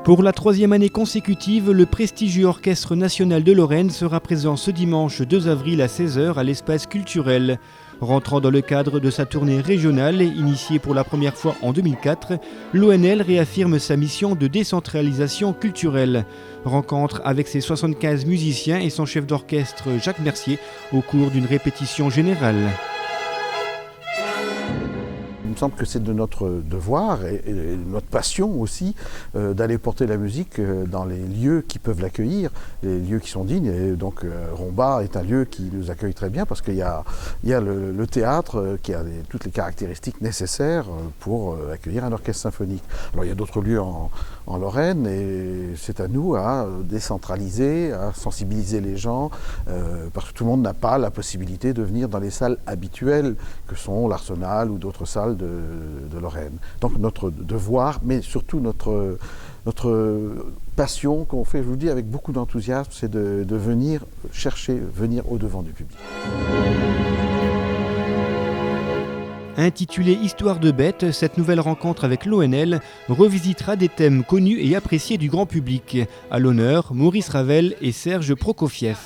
Pour la troisième année consécutive, le prestigieux Orchestre national de Lorraine sera présent ce dimanche 2 avril à 16 h à l'espace culturel. Rentrant dans le cadre de sa tournée régionale, initiée pour la première fois en 2004, l'ONL réaffirme sa mission de décentralisation culturelle. Rencontre avec ses 75 musiciens et son chef d'orchestre Jacques Mercier au cours d'une répétition générale. Il me semble que c'est de notre devoir et notre passion aussi d'aller porter la musique dans les lieux qui peuvent l'accueillir, les lieux qui sont dignes. Et donc Romba est un lieu qui nous accueille très bien parce qu'il y a le théâtre qui a toutes les caractéristiques nécessaires pour accueillir un orchestre symphonique. Alors il y a d'autres lieux en Lorraine et c'est à nous à décentraliser, à sensibiliser les gens parce que tout le monde n'a pas la possibilité de venir dans les salles habituelles que sont l'Arsenal ou d'autres salles de Lorraine. Donc notre devoir, mais surtout notre passion qu'on fait, je vous dis, avec beaucoup d'enthousiasme, c'est de venir au-devant du public. Intitulée Histoire de bêtes, cette nouvelle rencontre avec l'ONL revisitera des thèmes connus et appréciés du grand public. À l'honneur, Maurice Ravel et Serge Prokofiev.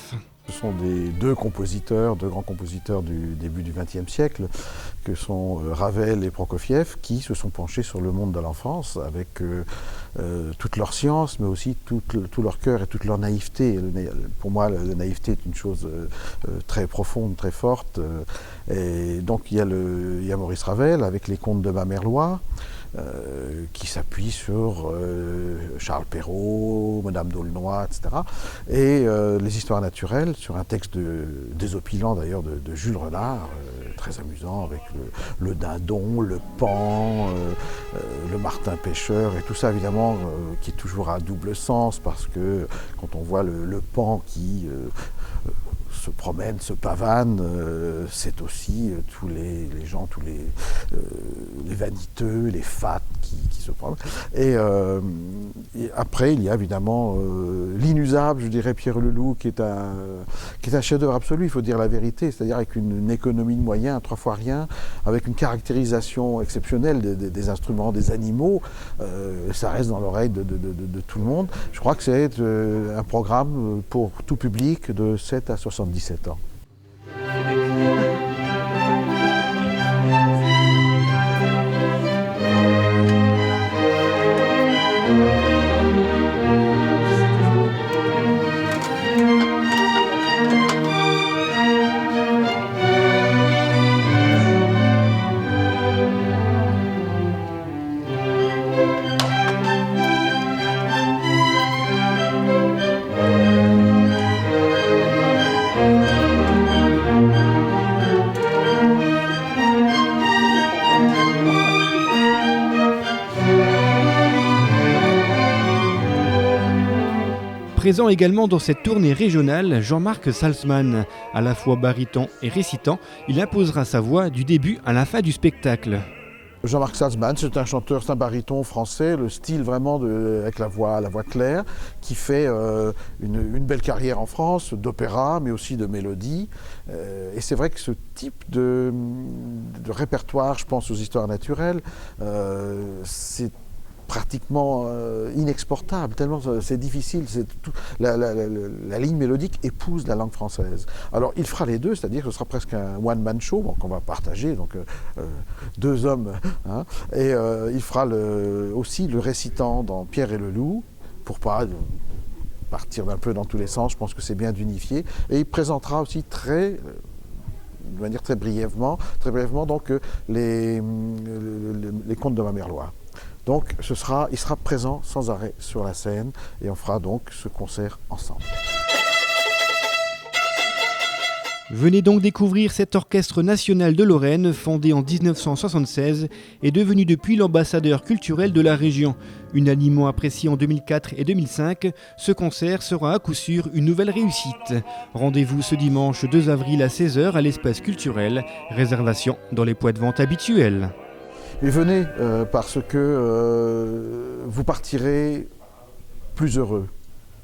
Ce sont deux grands compositeurs du début du XXe siècle, que sont Ravel et Prokofiev, qui se sont penchés sur le monde de l'enfance avec toute leur science, mais aussi tout leur cœur et toute leur naïveté. Pour moi, la naïveté est une chose très profonde, très forte. Et donc il y a Maurice Ravel avec les contes de Mamerlois, qui s'appuie sur Charles Perrault, Madame d'Aulnoy, etc. Et les histoires naturelles, sur un texte désopilant d'ailleurs de Jules Renard, très amusant, avec le dindon, le paon, le martin pêcheur, et tout ça évidemment qui est toujours à double sens, parce que quand on voit le paon qui se promène, se pavane, c'est aussi tous les gens, tous les vaniteux, les fats qui se promènent. Et après, il y a évidemment l'inusable, je dirais, Pierre Leloup, qui est un chef-d'œuvre absolu, il faut dire la vérité, c'est-à-dire avec une économie de moyens, 3 fois rien, avec une caractérisation exceptionnelle des instruments, des animaux, ça reste dans l'oreille de tout le monde. Je crois que c'est un programme pour tout public de 7 à 77 ans. Présent également dans cette tournée régionale, Jean-Marc Salzman. À la fois baryton et récitant, il imposera sa voix du début à la fin du spectacle. Jean-Marc Salzman, c'est un chanteur, c'est un baryton français, le style vraiment avec la voix claire, qui fait une belle carrière en France, d'opéra, mais aussi de mélodie. Et c'est vrai que ce type de répertoire, je pense aux histoires naturelles, c'est pratiquement inexportable, tellement c'est difficile. La ligne mélodique épouse la langue française. Alors il fera les deux, c'est-à-dire que ce sera presque un one-man show qu'on va partager, donc 2 hommes. Hein, et il fera aussi le récitant dans Pierre et le Loup, pour pas partir d'un peu dans tous les sens, je pense que c'est bien d'unifier. Et il présentera aussi de manière très brièvement donc, les contes de Mamerlois. Donc il sera présent sans arrêt sur la scène et on fera donc ce concert ensemble. Venez donc découvrir cet orchestre national de Lorraine, fondé en 1976 et devenu depuis l'ambassadeur culturel de la région. Unanimement apprécié en 2004 et 2005, ce concert sera à coup sûr une nouvelle réussite. Rendez-vous ce dimanche 2 avril à 16 h à l'espace culturel. Réservation dans les points de vente habituels. Et venez parce que vous partirez plus heureux.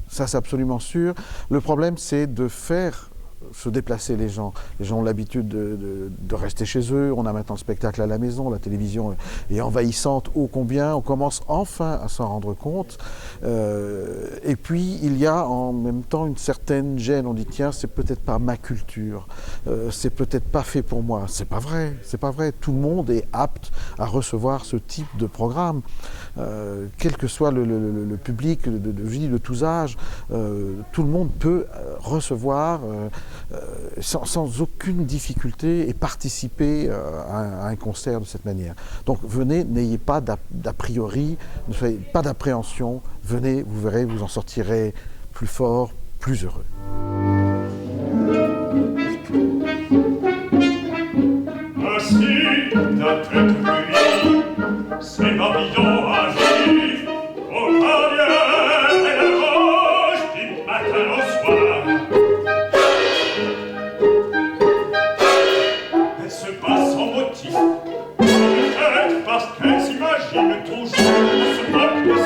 Ça, c'est absolument sûr. Le problème, c'est de faire se déplacer les gens. Les gens ont l'habitude de rester chez eux. On a maintenant le spectacle à la maison. La télévision est envahissante ô combien. On commence enfin à s'en rendre compte. Et puis, il y a en même temps une certaine gêne. On dit, tiens, c'est peut-être pas ma culture. C'est peut-être pas fait pour moi. C'est pas vrai. C'est pas vrai. Tout le monde est apte à recevoir ce type de programme. Quel que soit le public, de tous âges, tout le monde peut recevoir sans aucune difficulté et participer à un concert de cette manière. Donc venez, n'ayez pas d'a priori, ne soyez pas d'appréhension, venez, vous verrez, vous en sortirez plus fort, plus heureux. Ainsi, ta tête brûlée, c'est ma bidon à givre, au panier et la roche du matin au soir. Elle se bat sans motif, peut-être parce qu'elle s'imagine toujours, on se moque de